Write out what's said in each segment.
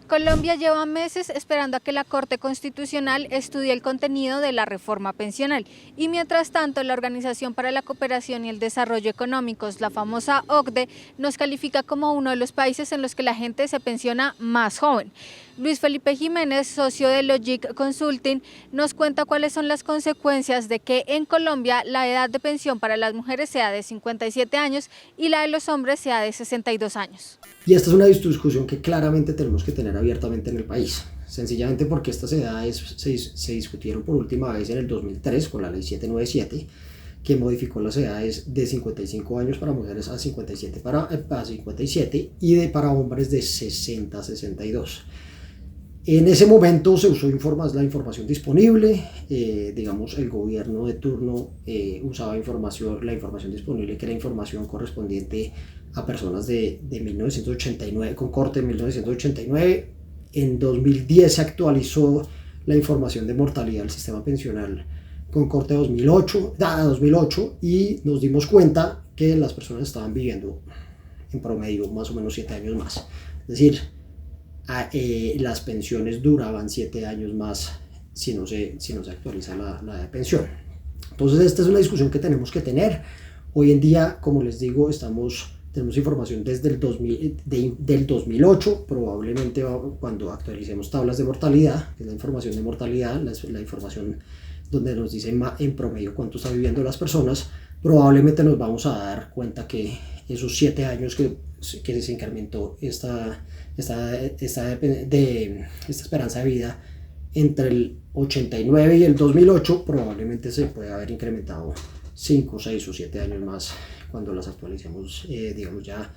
Colombia lleva meses esperando a que la Corte Constitucional estudie el contenido de la reforma pensional y mientras tanto la Organización para la Cooperación y el Desarrollo Económicos, la famosa OCDE, nos califica como uno de los países en los que la gente se pensiona más joven. Luis Felipe Jiménez, socio de Logic Consulting, nos cuenta cuáles son las consecuencias de que en Colombia la edad de pensión para las mujeres sea de 57 años y la de los hombres sea de 62 años. Y esta es una discusión que claramente tenemos que tener abiertamente en el país, sencillamente porque estas edades se discutieron por última vez en el 2003 con la ley 797, que modificó las edades de 55 años para mujeres a 57 para 57 y para hombres de 60 a 62. En ese momento se usó la información disponible, digamos el gobierno de turno usaba la información disponible, que era información correspondiente a personas de 1989, con corte de 1989. En 2010 se actualizó la información de mortalidad del sistema pensional con corte de 2008 y nos dimos cuenta que las personas estaban viviendo en promedio más o menos 7 años más. Es decir, las pensiones duraban 7 años más si no se actualiza la edad de pensión. Entonces esta es una discusión que tenemos que tener. Hoy en día, como les digo, tenemos información desde el 2008, probablemente cuando actualicemos tablas de mortalidad, que es la información de mortalidad, la información donde nos dice en promedio cuánto está viviendo las personas, probablemente nos vamos a dar cuenta que esos 7 años que se incrementó esta esperanza de vida entre el 89 y el 2008, probablemente se puede haber incrementado 5, 6 o 7 años más cuando las actualicemos, digamos ya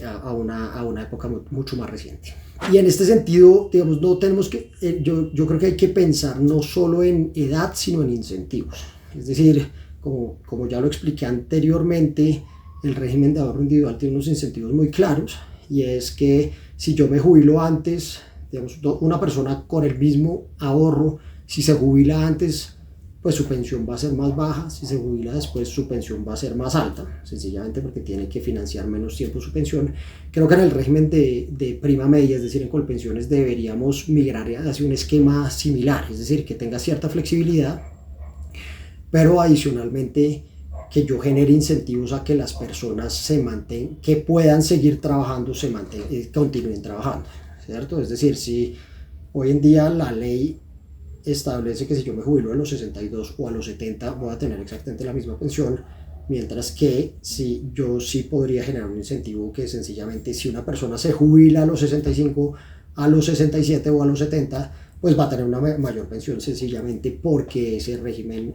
a una época mucho más reciente. Y en este sentido, digamos, no tenemos que, yo creo que hay que pensar no solo en edad, sino en incentivos. Es decir, como ya lo expliqué anteriormente, el régimen de ahorro individual tiene unos incentivos muy claros, y es que si yo me jubilo antes, digamos, una persona con el mismo ahorro, si se jubila antes, pues su pensión va a ser más baja, si se jubila después su pensión va a ser más alta, sencillamente porque tiene que financiar menos tiempo su pensión. Creo que en el régimen de prima media, es decir, en Colpensiones, deberíamos migrar hacia un esquema similar, es decir, que tenga cierta flexibilidad, pero adicionalmente que yo genere incentivos a que las personas se mantengan, que puedan seguir trabajando, continúen trabajando, ¿cierto? Es decir, si hoy en día la ley establece que si yo me jubilo a los 62 o a los 70 voy a tener exactamente la misma pensión, mientras que si yo sí podría generar un incentivo que sencillamente si una persona se jubila a los 65, a los 67 o a los 70, pues va a tener una mayor pensión sencillamente porque ese régimen,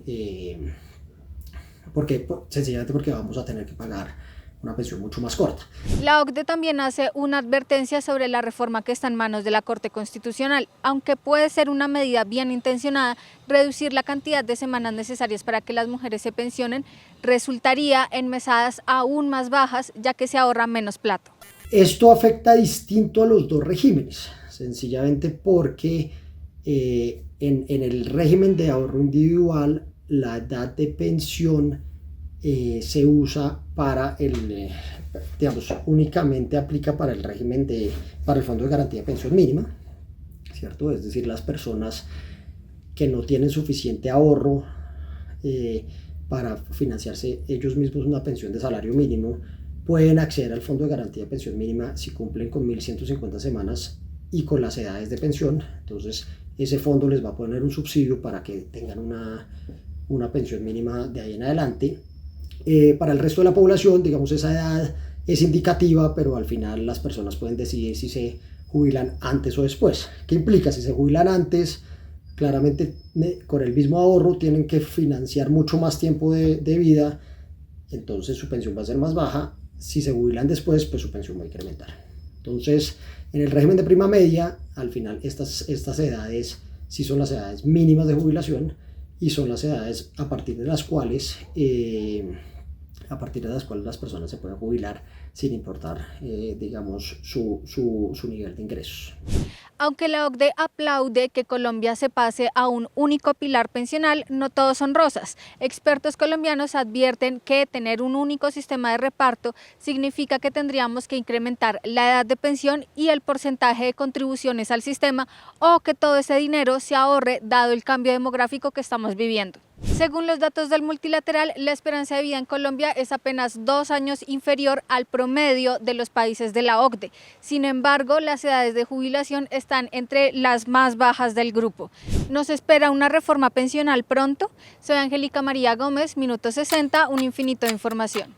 sencillamente porque vamos a tener que pagar una pensión mucho más corta. La OCDE también hace una advertencia sobre la reforma que está en manos de la Corte Constitucional. Aunque puede ser una medida bien intencionada, reducir la cantidad de semanas necesarias para que las mujeres se pensionen resultaría en mesadas aún más bajas, ya que se ahorra menos plata. Esto afecta distinto a los dos regímenes, sencillamente porque en el régimen de ahorro individual la edad de pensión se usa para digamos, únicamente aplica para el régimen para el Fondo de Garantía de Pensión Mínima, ¿cierto? Es decir, las personas que no tienen suficiente ahorro para financiarse ellos mismos una pensión de salario mínimo, pueden acceder al Fondo de Garantía de Pensión Mínima si cumplen con 1.150 semanas y con las edades de pensión. Entonces, ese fondo les va a poner un subsidio para que tengan una pensión mínima de ahí en adelante. Para el resto de la población, digamos, esa edad es indicativa, pero al final las personas pueden decidir si se jubilan antes o después. ¿Qué implica? Si se jubilan antes, claramente con el mismo ahorro tienen que financiar mucho más tiempo de vida, entonces su pensión va a ser más baja. Si se jubilan después, pues su pensión va a incrementar. Entonces, en el régimen de prima media, al final estas edades sí son las edades mínimas de jubilación y son las edades a partir de las cuales a partir de las cuales las personas se pueden jubilar sin importar, digamos, su nivel de ingresos. Aunque la OCDE aplaude que Colombia se pase a un único pilar pensional, no todos son rosas. Expertos colombianos advierten que tener un único sistema de reparto significa que tendríamos que incrementar la edad de pensión y el porcentaje de contribuciones al sistema, o que todo ese dinero se ahorre dado el cambio demográfico que estamos viviendo. Según los datos del multilateral, la esperanza de vida en Colombia es apenas 2 años inferior al promedio de los países de la OCDE. Sin embargo, las edades de jubilación están entre las más bajas del grupo. ¿Nos espera una reforma pensional pronto? Soy Angélica María Gómez, Minuto 60, un infinito de información.